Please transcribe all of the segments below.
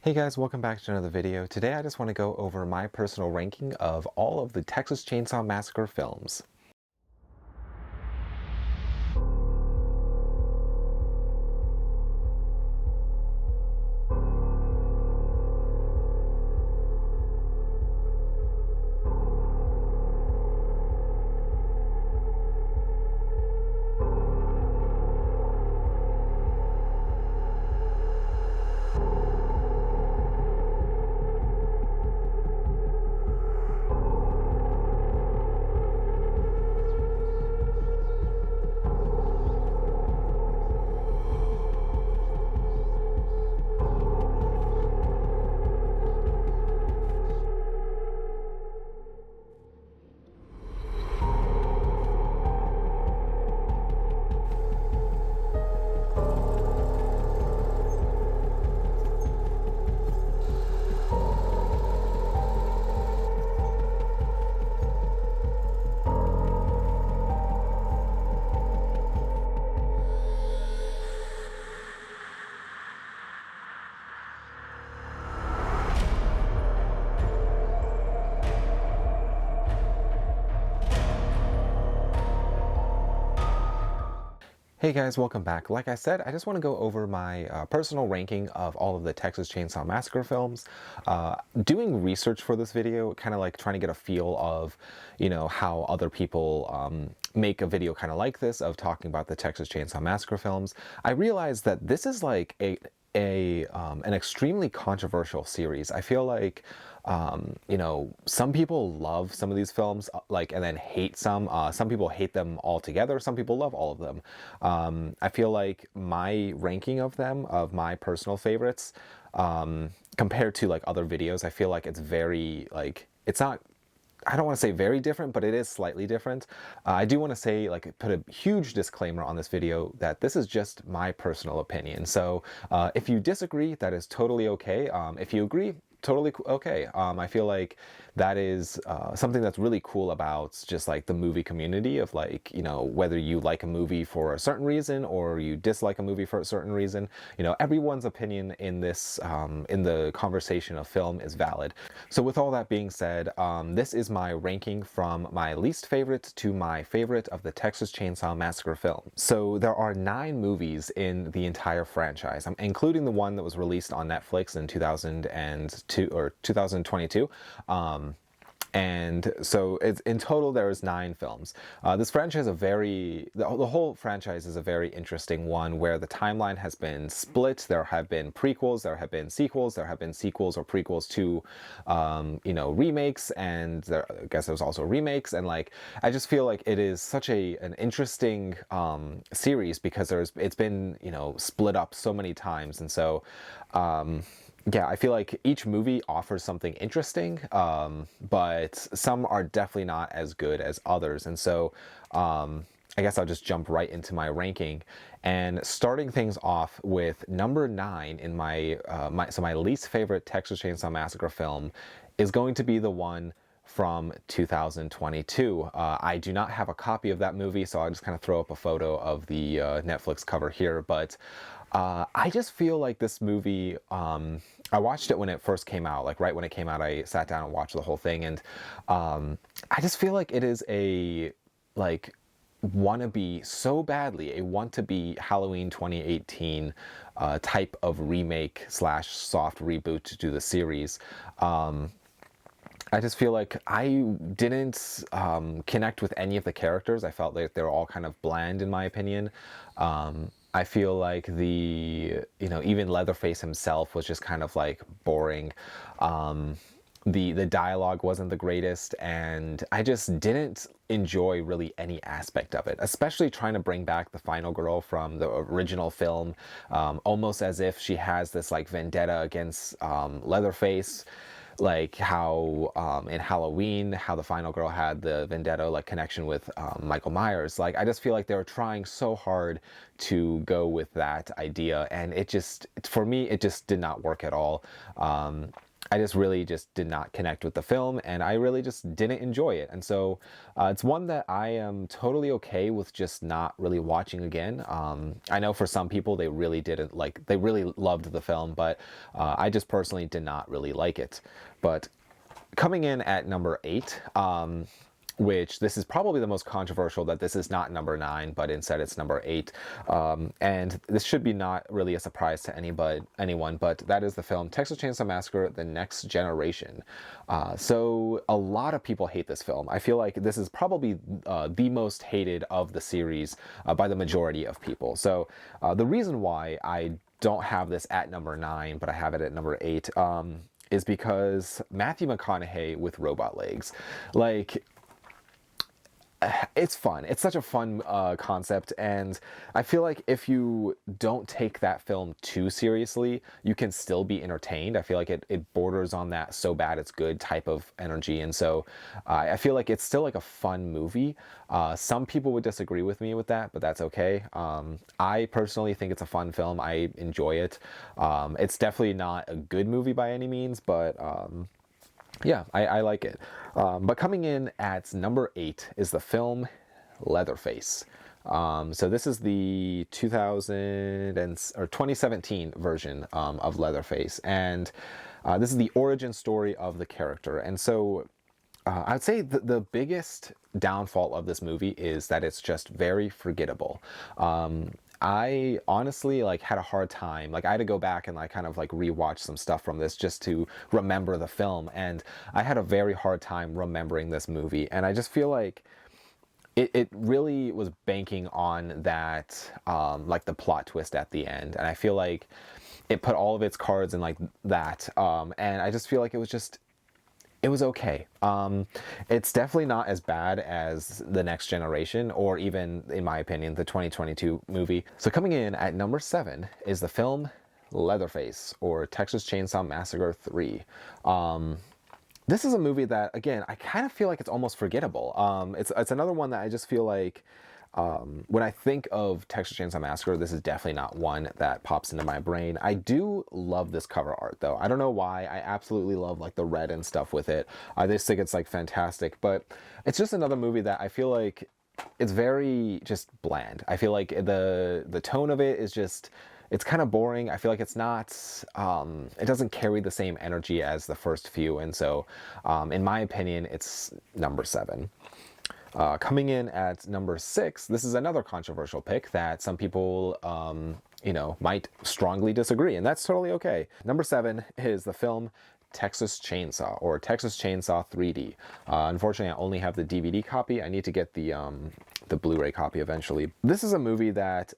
Hey guys, welcome back to another video. Today I just want to go over my personal ranking of all of the Texas Chainsaw Massacre films. Hey guys, welcome back. Like I said, I just want to go over my personal ranking of all of the Texas Chainsaw Massacre films. Doing research for this video, kind of like trying to get a feel of, how other people make a video kind of like this, of talking about the Texas Chainsaw Massacre films. I realized that this is like an extremely controversial series. I feel like some people love some of these films, and then hate some. Some people hate them altogether. Some people love all of them. I feel like my ranking of them, of my personal favorites, compared to like other videos, I feel like it's very it's not. I don't want to say very different, but it is slightly different. I do want to say, put a huge disclaimer on this video that this is just my personal opinion. So if you disagree, that is totally okay. If you agree, totally okay. I feel like that is something that's really cool about just like the movie community of whether you like a movie for a certain reason or you dislike a movie for a certain reason, everyone's opinion in this, in the conversation of film is valid. So with all that being said, this is my ranking from my least favorite to my favorite of the Texas Chainsaw Massacre film. So there are 9 movies in the entire franchise. I'm including the one that was released on Netflix in 2002 or 2022. And so it's, in total there is 9 films. This franchise the whole franchise is a very interesting one where the timeline has been split. There have been prequels, there have been sequels, there have been sequels or prequels to, remakes, and I guess there's also remakes. And I just feel like it is such an interesting series because it's been, split up so many times. And so, yeah, I feel like each movie offers something interesting, but some are definitely not as good as others. And so I guess I'll just jump right into my ranking, and starting things off with number 9 in my least favorite Texas Chainsaw Massacre film is going to be the one from 2022. I do not have a copy of that movie, so I'll just kind of throw up a photo of the Netflix cover here, but I just feel like this movie, I watched it when it first came out, right when it came out, I sat down and watched the whole thing, and I just feel like it is a, wannabe so badly, a want-to-be Halloween 2018 type of remake / soft reboot to the series. I just feel like I didn't connect with any of the characters. I felt like they were all kind of bland in my opinion. I feel like even Leatherface himself was just kind of boring. The dialogue wasn't the greatest, and I just didn't enjoy really any aspect of it, especially trying to bring back the final girl from the original film, almost as if she has this vendetta against Leatherface. Like how in Halloween, how the final girl had the vendetta connection with Michael Myers. I just feel like they were trying so hard to go with that idea, and it just, for me, it just did not work at all. I just really just did not connect with the film, and I really just didn't enjoy it. And so it's one that I am totally okay with just not really watching again. I know for some people they really didn't like, they really loved the film, but I just personally did not really like it. But coming in at number 8, which this is probably the most controversial, that this is not number 9, but instead it's number 8. And this should be not really a surprise to anyone, but that is the film Texas Chainsaw Massacre: The Next Generation. So a lot of people hate this film. I feel like this is probably the most hated of the series by the majority of people. So the reason why I don't have this at number 9, but I have it at number 8, is because Matthew McConaughey with robot legs. Like, it's fun. It's such a fun concept, and I feel like if you don't take that film too seriously, you can still be entertained. I feel like it borders on that so bad it's good type of energy, and so I feel like it's still like a fun movie. Some people would disagree with me with that, but that's okay. I personally think it's a fun film. I enjoy it. It's definitely not a good movie by any means, but yeah, I like it. But coming in at number 8 is the film Leatherface. So this is the 2017 version of Leatherface, and this is the origin story of the character. And so I'd say the biggest downfall of this movie is that it's just very forgettable. I honestly like had a hard time. Like I had to go back and like kind of like rewatch some stuff from this just to remember the film, and I had a very hard time remembering this movie. And I just feel like it really was banking on that like the plot twist at the end, and I feel like it put all of its cards in like that, and I just feel like it was okay. It's definitely not as bad as The Next Generation, or even, in my opinion, the 2022 movie. So coming in at number 7 is the film Leatherface, or Texas Chainsaw Massacre 3. This is a movie that, again, I kind of feel like it's almost forgettable. It's another one that I just feel like when I think of Texas Chainsaw Massacre, this is definitely not one that pops into my brain. I do love this cover art, though. I don't know why. I absolutely love like the red and stuff with it. I just think it's like fantastic. But it's just another movie that I feel like it's very just bland. I feel like the tone of it is just, it's kind of boring. I feel like it's not, it doesn't carry the same energy as the first few. And so, in my opinion, it's number 7. Coming in at number 6, this is another controversial pick that some people, might strongly disagree, and that's totally okay. Number 7 is the film Texas Chainsaw, or Texas Chainsaw 3D. Unfortunately, I only have the DVD copy. I need to get the Blu-ray copy eventually. This is a movie that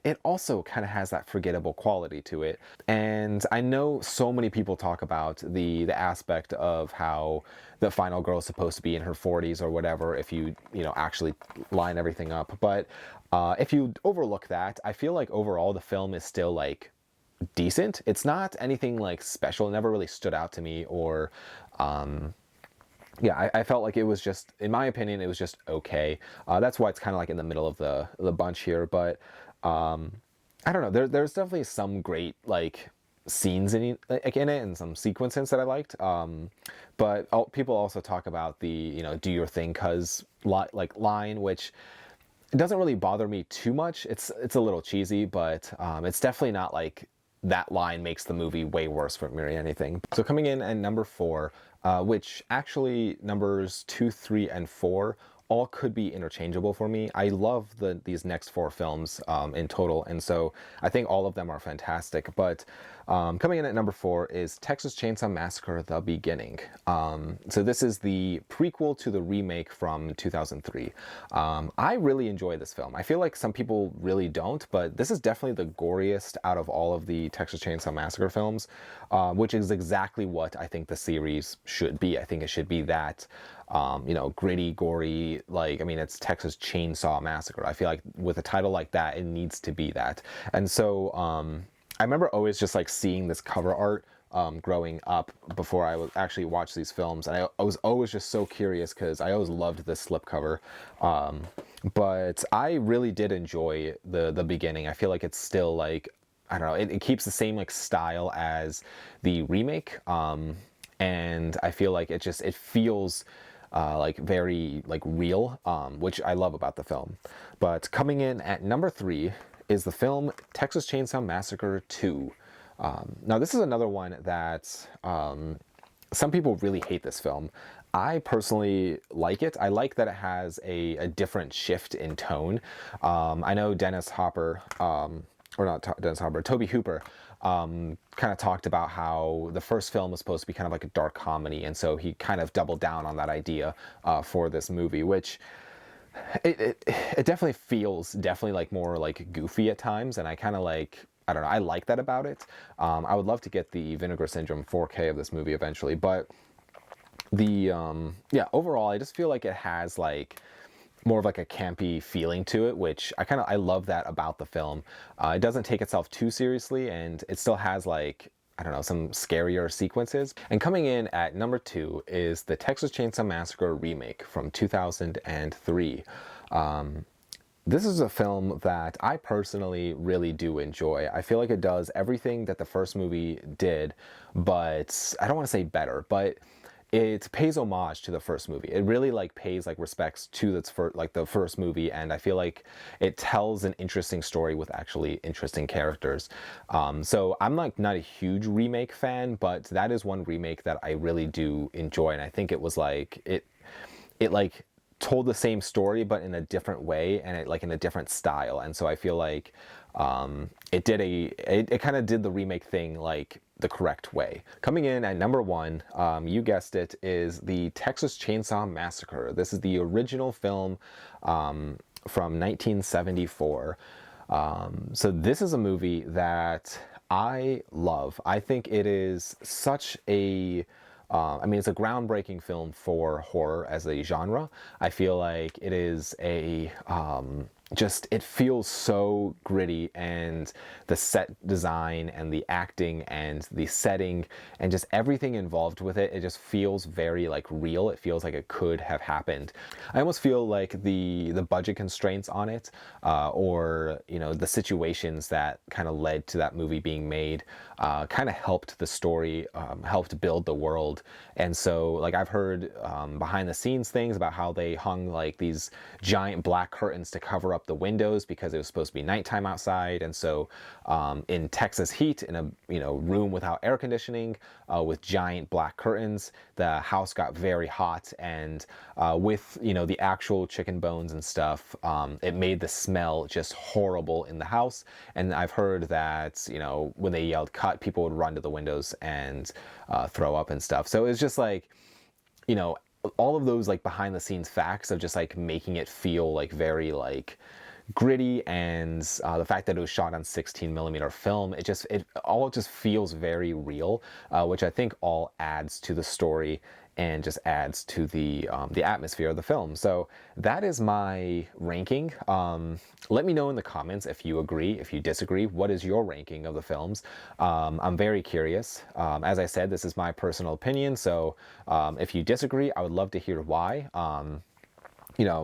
it also kind of has that forgettable quality to it, and I know so many people talk about the aspect of how the final girl is supposed to be in her 40s or whatever if you actually line everything up. But if you overlook that, I feel like overall the film is still like decent. It's not anything like special. It never really stood out to me, or yeah, I felt like it was just, in my opinion, it was just okay. That's why it's kind of like in the middle of the bunch here. But I don't know. There's definitely some great like scenes in it and some sequences that I liked. But people also talk about the do your thing cuz line, which it doesn't really bother me too much. It's a little cheesy, but it's definitely not like that line makes the movie way worse for me or anything. So coming in at number 4, which actually numbers 2, 3, and 4 all could be interchangeable for me. I love these next 4 films in total, and so I think all of them are fantastic. But coming in at number 4 is Texas Chainsaw Massacre: The Beginning. So this is the prequel to the remake from 2003. I really enjoy this film. I feel like some people really don't, but this is definitely the goriest out of all of the Texas Chainsaw Massacre films, which is exactly what I think the series should be. I think it should be that gritty, gory, like, I mean, it's Texas Chainsaw Massacre. I feel like with a title like that, it needs to be that. And so I remember always just like seeing this cover art growing up before I would actually watch these films, and I was always just so curious because I always loved this slipcover. But I really did enjoy the beginning. I feel like it's still like, I don't know, it keeps the same like style as the remake. and I feel like it feels like very like real, which I love about the film. But coming in at number 3 is the film Texas Chainsaw Massacre 2. Now this is another one that some people really hate this film. I personally like it. I like that it has a different shift in tone. I know Dennis Hopper, or not Dennis Hopper, Toby Hooper, kind of talked about how the first film was supposed to be kind of like a dark comedy, and so he kind of doubled down on that idea for this movie, which it definitely feels like more like goofy at times, and I kind of like, I don't know, I like that about it. I would love to get the Vinegar Syndrome 4K of this movie eventually, but the yeah, overall I just feel like it has like more of like a campy feeling to it, which I love that about the film. It doesn't take itself too seriously, and it still has like, I don't know, some scarier sequences. And coming in at number 2 is the Texas Chainsaw Massacre remake from 2003. This is a film that I personally really do enjoy. I feel like it does everything that the first movie did, but I don't want to say better, but it pays homage to the first movie. It really like pays like respects to the first movie, and I feel like it tells an interesting story with actually interesting characters. So I'm like not a huge remake fan, but that is one remake that I really do enjoy, and I think it was like it like told the same story but in a different way, and it like in a different style, and so I feel like it kind of did the remake thing like the correct way. Coming in at number 1, you guessed it, is the Texas Chainsaw Massacre. This is the original film from 1974. So this is a movie that I love. I think it is such a I mean, it's a groundbreaking film for horror as a genre. I feel like it is a it feels so gritty, and the set design and the acting and the setting and just everything involved with it, it just feels very like real. It feels like it could have happened. I almost feel like the budget constraints on it, or you know, the situations that kind of led to that movie being made, kind of helped the story, helped build the world. And so like I've heard behind the scenes things about how they hung like these giant black curtains to cover up the windows because it was supposed to be nighttime outside, and so in Texas heat, in a room without air conditioning, with giant black curtains, the house got very hot, and with the actual chicken bones and stuff, it made the smell just horrible in the house. And I've heard that when they yelled cut, people would run to the windows and throw up and stuff. So it's just like all of those like behind the scenes facts of just like making it feel like very like gritty, and the fact that it was shot on 16mm film, it all just feels very real, which I think all adds to the story and just adds to the atmosphere of the film. So that is my ranking. Let me know in the comments if you agree, if you disagree. What is your ranking of the films? I'm very curious. As I said, this is my personal opinion, so if you disagree, I would love to hear why.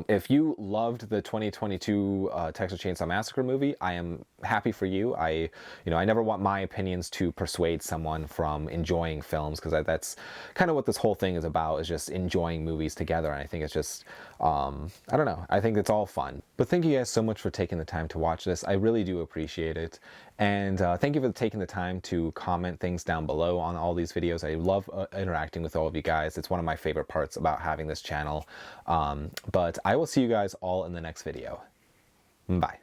If you loved the 2022 Texas Chainsaw Massacre movie, I am happy for you. I never want my opinions to persuade someone from enjoying films, because that's kind of what this whole thing is about, is just enjoying movies together. And I think it's just, I don't know, I think it's all fun. But thank you guys so much for taking the time to watch this. I really do appreciate it. And thank you for taking the time to comment things down below on all these videos. I love interacting with all of you guys. It's one of my favorite parts about having this channel. But I will see you guys all in the next video. Bye.